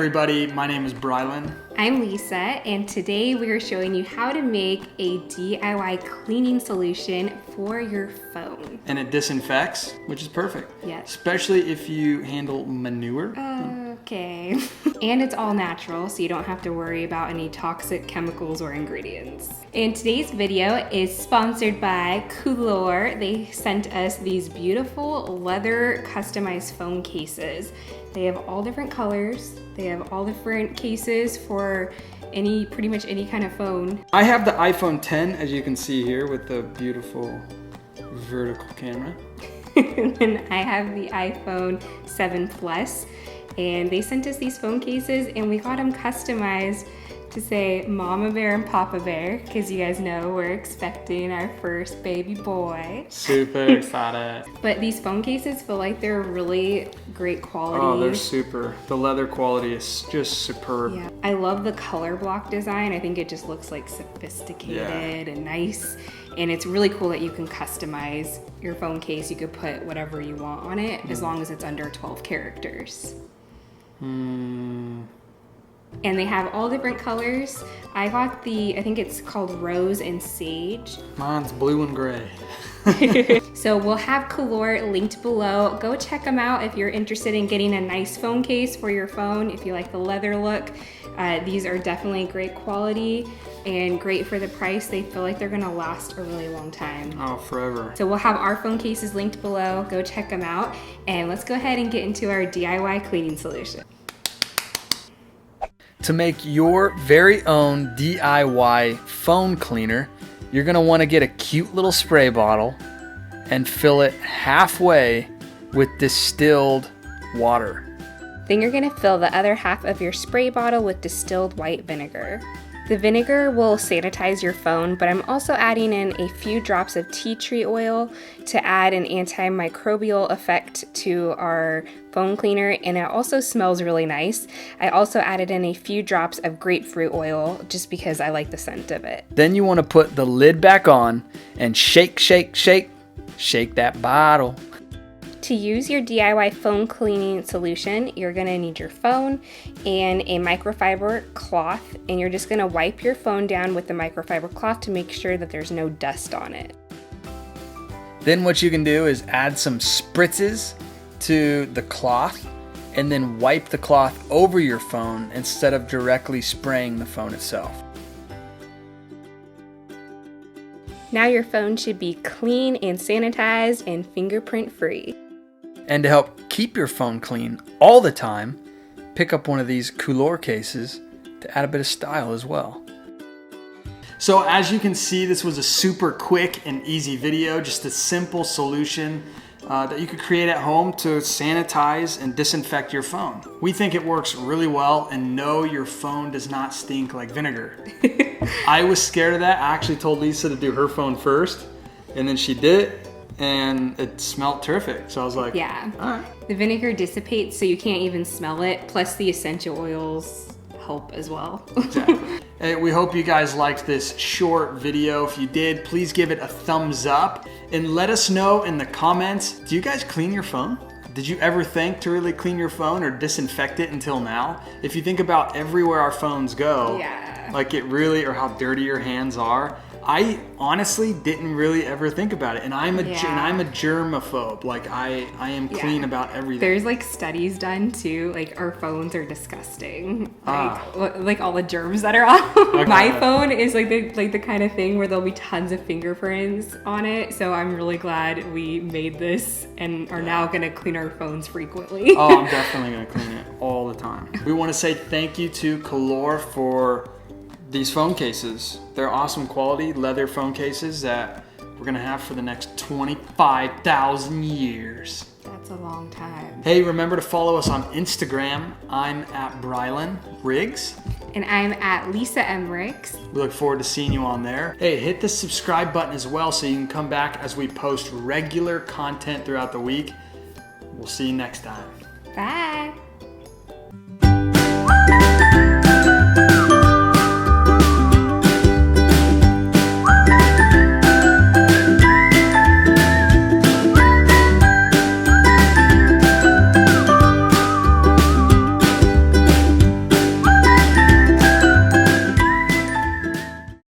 everybody, my name is Brylan. I'm Lisa, and today we are showing you how to make a DIY cleaning solution for your phone. And it disinfects, which is perfect. Yes. Especially if you handle manure. Okay. And it's all natural, so you don't have to worry about any toxic chemicals or ingredients. And today's video is sponsored by Couleur. They sent us these beautiful leather customized phone cases. They have all different colors. They have all different cases for pretty much any kind of phone. I have the iPhone 10, as you can see here, with the beautiful vertical camera. And I have the iPhone 7 Plus, and they sent us these phone cases, and we got them customized to say Mama Bear and Papa Bear, because you guys know we're expecting our first baby boy. Super excited. But these phone cases feel like they're really great quality. Oh, they're super. The leather quality is just superb. Yeah, I love the color block design. I think it just looks like sophisticated and nice. And it's really cool that you can customize your phone case. You could put whatever you want on it as long as it's under 12 characters. And they have all different colors. I got I think it's called Rose and Sage. Mine's blue and gray. So we'll have Couleur linked below. Go check them out if you're interested in getting a nice phone case for your phone. If you like the leather look, these are definitely great quality and great for the price. They feel like they're gonna last a really long time. Oh, forever. So we'll have our phone cases linked below. Go check them out. And let's go ahead and get into our DIY cleaning solution. To make your very own DIY phone cleaner, you're gonna wanna get a cute little spray bottle and fill it halfway with distilled water. Then you're gonna fill the other half of your spray bottle with distilled white vinegar. The vinegar will sanitize your phone, but I'm also adding in a few drops of tea tree oil to add an antimicrobial effect to our phone cleaner, and it also smells really nice. I also added in a few drops of grapefruit oil just because I like the scent of it. Then you want to put the lid back on and shake, shake, shake, shake that bottle. To use your DIY phone cleaning solution, you're gonna need your phone and a microfiber cloth, and you're just gonna wipe your phone down with the microfiber cloth to make sure that there's no dust on it. Then what you can do is add some spritzes to the cloth and then wipe the cloth over your phone instead of directly spraying the phone itself. Now your phone should be clean and sanitized and fingerprint free. And to help keep your phone clean all the time, pick up one of these Couleur cases to add a bit of style as well. So as you can see, this was a super quick and easy video, just a simple solution that you could create at home to sanitize and disinfect your phone. We think it works really well, and no, your phone does not stink like vinegar. I was scared of that. I actually told Lisa to do her phone first, and then she did it, and it smelled terrific. So I was like, yeah, all right. The vinegar dissipates so you can't even smell it, plus the essential oils help as well. Exactly. Hey, we hope you guys liked this short video. If you did, please give it a thumbs up and let us know in the comments, do you guys clean your phone? Did you ever think to really clean your phone or disinfect it until now? If you think about everywhere our phones go, like it really, or how dirty your hands are, I honestly didn't really ever think about it, and I'm a germaphobe. Like I am clean about everything. There's like studies done too. Like our phones are disgusting. Like all the germs that are on. My phone is like the kind of thing where there'll be tons of fingerprints on it. So I'm really glad we made this and are now gonna clean our phones frequently. Oh, I'm definitely gonna clean it all the time. We want to say thank you to Couleur for these phone cases. They're awesome quality leather phone cases that we're gonna have for the next 25,000 years. That's a long time. Hey, remember to follow us on Instagram. I'm at Brylan Riggs. And I'm at Lisa Emmerich. We look forward to seeing you on there. Hey, hit the subscribe button as well so you can come back as we post regular content throughout the week. We'll see you next time. Bye.